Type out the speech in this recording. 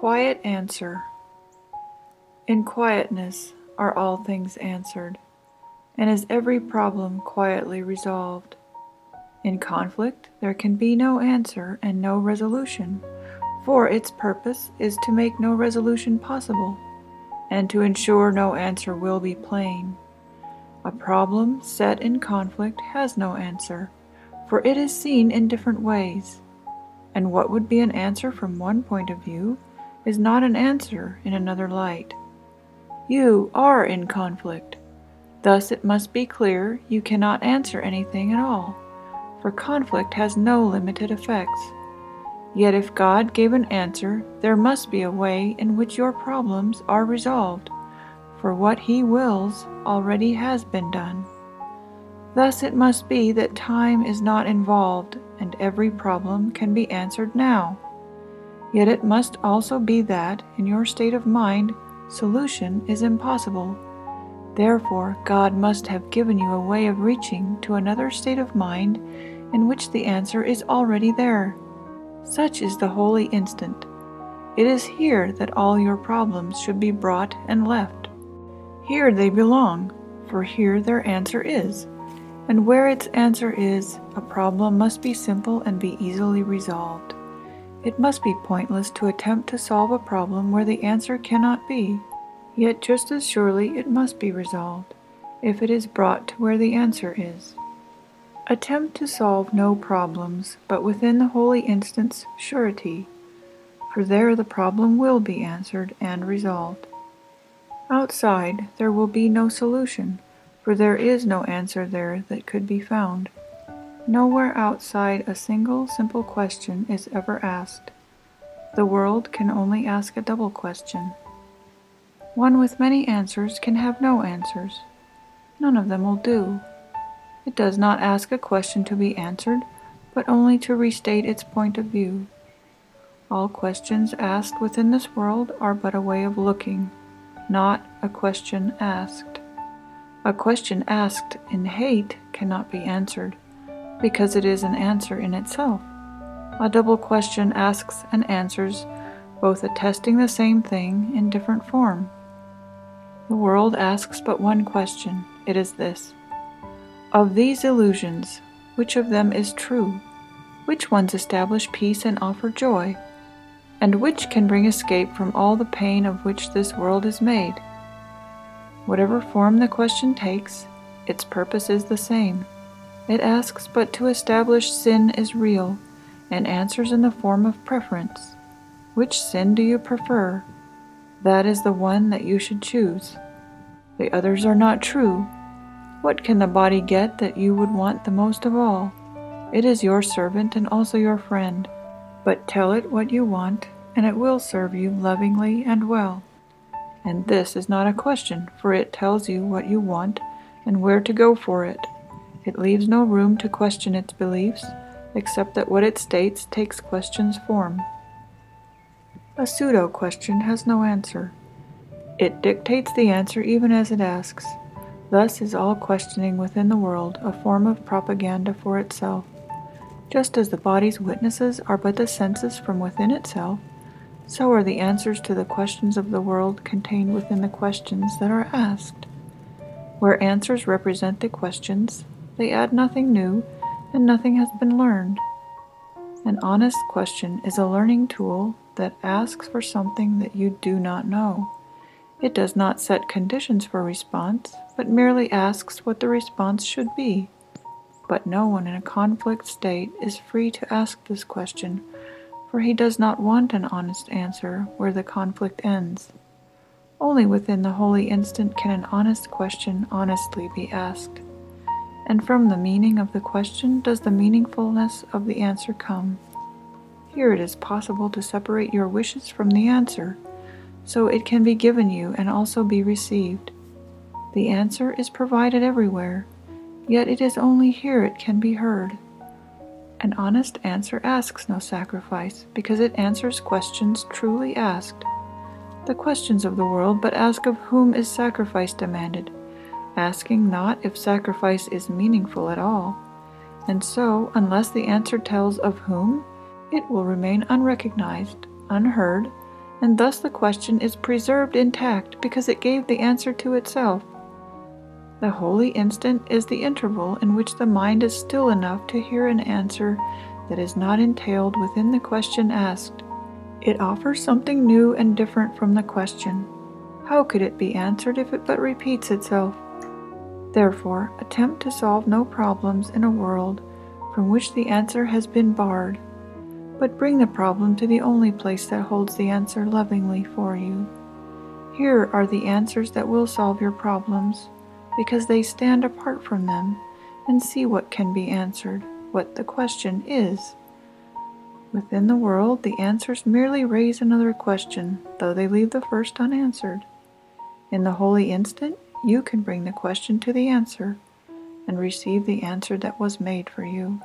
Quiet answer. In quietness are all things answered, and is every problem quietly resolved. In conflict there can be no answer and no resolution, for its purpose is to make no resolution possible, and to ensure no answer will be plain. A problem set in conflict has no answer, for it is seen in different ways, and what would be an answer from one point of view is not an answer in another light. You are in conflict. Thus it must be clear you cannot answer anything at all, for conflict has no limited effects. Yet if God gave an answer, there must be a way in which your problems are resolved, for what He wills already has been done. Thus it must be that time is not involved, and every problem can be answered now. Yet it must also be that, in your state of mind, solution is impossible. Therefore, God must have given you a way of reaching to another state of mind in which the answer is already there. Such is the holy instant. It is here that all your problems should be brought and left. Here they belong, for here their answer is. And where its answer is, a problem must be simple and be easily resolved. It must be pointless to attempt to solve a problem where the answer cannot be. Yet just as surely it must be resolved, if it is brought to where the answer is. Attempt to solve no problems, but within the holy instant's surety, for there the problem will be answered and resolved. Outside there will be no solution, for there is no answer there that could be found. Nowhere outside a single simple question is ever asked. The world can only ask a double question. One with many answers can have no answers. None of them will do. It does not ask a question to be answered, but only to restate its point of view. All questions asked within this world are but a way of looking, not a question asked. A question asked in hate cannot be answered, because it is an answer in itself. A double question asks and answers, both attesting the same thing in different form. The world asks but one question. It is this: of these illusions, which of them is true? Which ones establish peace and offer joy? And which can bring escape from all the pain of which this world is made? Whatever form the question takes, its purpose is the same. It asks but to establish sin is real, and answers in the form of preference. Which sin do you prefer? That is the one that you should choose. The others are not true. What can the body get that you would want the most of all? It is your servant and also your friend. But tell it what you want, and it will serve you lovingly and well. And this is not a question, for it tells you what you want and where to go for it. It leaves no room to question its beliefs, except that what it states takes question's form. A pseudo-question has no answer. It dictates the answer even as it asks. Thus is all questioning within the world a form of propaganda for itself. Just as the body's witnesses are but the senses from within itself, so are the answers to the questions of the world contained within the questions that are asked. Where answers represent the questions, they add nothing new, and nothing has been learned. An honest question is a learning tool that asks for something that you do not know. It does not set conditions for response, but merely asks what the response should be. But no one in a conflict state is free to ask this question, for he does not want an honest answer where the conflict ends. Only within the holy instant can an honest question honestly be asked. And from the meaning of the question does the meaningfulness of the answer come. Here it is possible to separate your wishes from the answer, so it can be given you and also be received. The answer is provided everywhere, yet it is only here it can be heard. An honest answer asks no sacrifice, because it answers questions truly asked. The questions of the world but ask of whom is sacrifice demanded, asking not if sacrifice is meaningful at all. And so, unless the answer tells of whom, it will remain unrecognized, unheard, and thus the question is preserved intact because it gave the answer to itself. The holy instant is the interval in which the mind is still enough to hear an answer that is not entailed within the question asked. It offers something new and different from the question. How could it be answered if it but repeats itself? Therefore, attempt to solve no problems in a world from which the answer has been barred, but bring the problem to the only place that holds the answer lovingly for you. Here are the answers that will solve your problems, because they stand apart from them and see what can be answered, what the question is. Within the world, the answers merely raise another question, though they leave the first unanswered. In the holy instant, you can bring the question to the answer and receive the answer that was made for you.